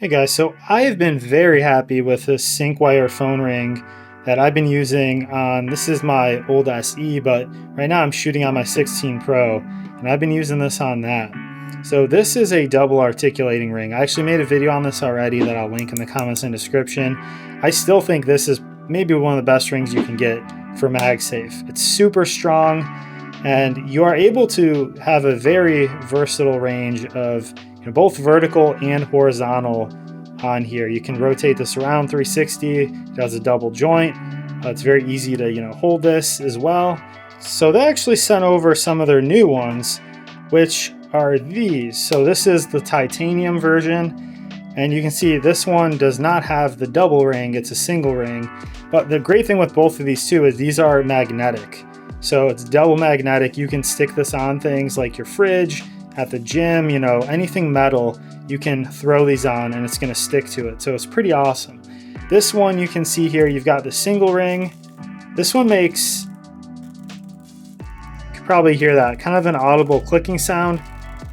Hey guys, so I have been very happy with this sync wire phone ring that I've been using on, this is my old SE, but right now I'm shooting on my 16 Pro, and I've been using this on that. So this is a double articulating ring. I actually made a video on this already that I'll link in the comments and description. I still think this is maybe one of the best rings you can get for MagSafe. It's super strong, and you are able to have a very versatile range of both vertical and horizontal on here. You can rotate this around 360. It has a double joint. It's very easy to hold this as well. So they actually sent over some of their new ones, which are these. So this is the titanium version, and you can see this one does not have the double ring, it's a single ring. But the great thing with both of these two is these are magnetic. So it's double magnetic. You can stick this on things like your fridge, at the gym, anything metal, you can throw these on and it's going to stick to it. So it's pretty awesome. This one you can see here, you've got the single ring. This one makes, you can probably hear that, kind of an audible clicking sound.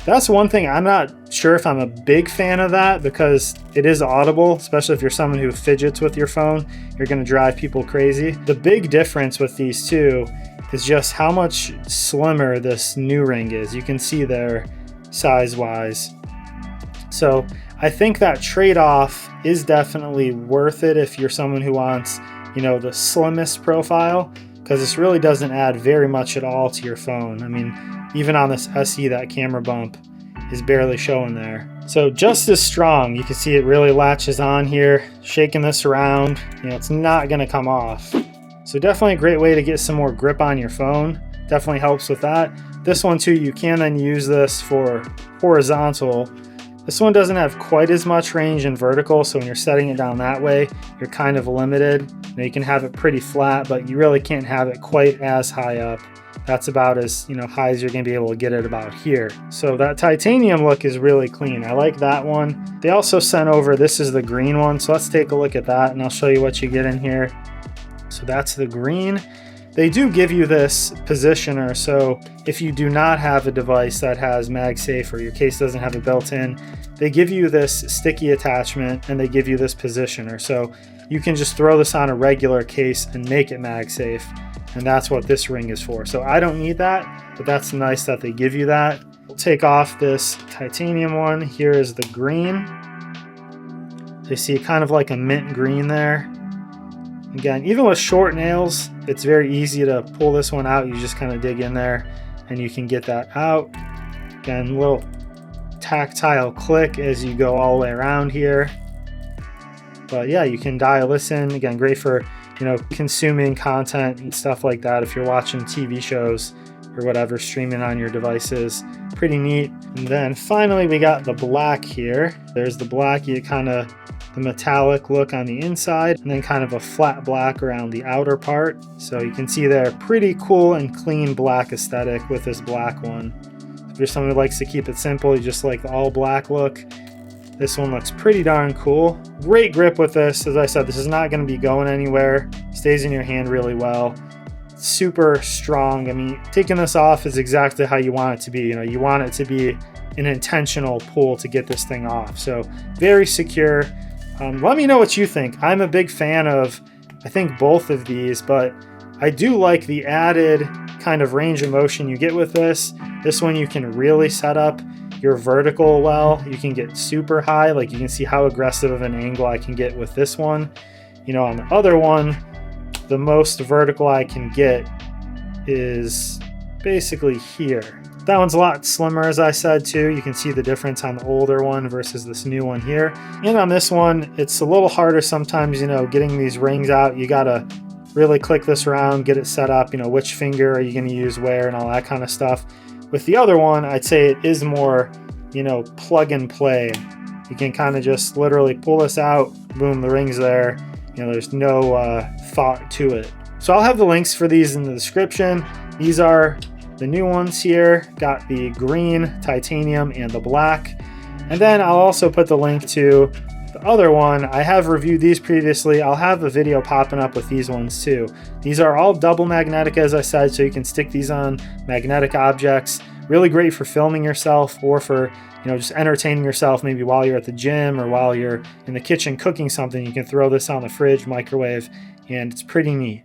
That's one thing I'm not sure if I'm a big fan of that, because it is audible, especially if you're someone who fidgets with your phone. You're going to drive people crazy. The big difference with these two is just how much slimmer this new ring is. You can see there size-wise. So I think that trade-off is definitely worth it if you're someone who wants, the slimmest profile, because this really doesn't add very much at all to your phone. I mean, even on this SE, that camera bump is barely showing there. So just as strong. You can see it really latches on here. Shaking this around, it's not going to come off. So definitely a great way to get some more grip on your phone. Definitely helps with that. This one too, you can then use this for horizontal. This one doesn't have quite as much range in vertical, so when you're setting it down that way, you're kind of limited. You can have it pretty flat, but you really can't have it quite as high up. That's about as high as you're going to be able to get it about here. So that titanium look is really clean. I like that one. They also sent over, this is the green one, so let's take a look at that and I'll show you what you get in here. So that's the green. They do give you this positioner, so if you do not have a device that has MagSafe or your case doesn't have it built in, they give you this sticky attachment and they give you this positioner. So you can just throw this on a regular case and make it MagSafe, and that's what this ring is for. So I don't need that, but that's nice that they give you that. We'll take off this titanium one. Here is the green. So you see kind of like a mint green there. Again, even with short nails, it's very easy to pull this one out. You just kind of dig in there and you can get that out. Again, little tactile click as you go all the way around here. But yeah, you can dial this in. Again, great for, consuming content and stuff like that. If you're watching TV shows or whatever, streaming on your devices, pretty neat. And then finally, we got the black here. There's the black, you kind of, the metallic look on the inside, and then kind of a flat black around the outer part. So you can see there, pretty cool and clean black aesthetic with this black one. If you're someone who likes to keep it simple, you just like the all black look, this one looks pretty darn cool. Great grip with this. As I said, this is not going to be going anywhere. Stays in your hand really well. Super strong. I mean, taking this off is exactly how you want it to be. You want it to be an intentional pull to get this thing off. So very secure. Let me know what you think. I'm a big fan of, I think, both of these, but I do like the added kind of range of motion you get with this. This one you can really set up your vertical well. You can get super high. Like you can see how aggressive of an angle I can get with this one. On the other one, the most vertical I can get is basically here. That one's a lot slimmer, as I said too. You can see the difference on the older one versus this new one here. And on this one, it's a little harder sometimes, getting these rings out. You gotta really click this around, get it set up, which finger are you gonna use where and all that kind of stuff. With the other one, I'd say it is more, plug and play. You can kind of just literally pull this out, boom, the ring's there. There's no thought to it. So I'll have the links for these in the description. These are the new ones here, got the green, titanium, and the black. And then I'll also put the link to the other one. I have reviewed these previously. I'll have a video popping up with these ones too. These are all double magnetic, as I said, so you can stick these on magnetic objects. Really great for filming yourself or for, just entertaining yourself maybe while you're at the gym or while you're in the kitchen cooking something. You can throw this on the fridge, microwave, and it's pretty neat.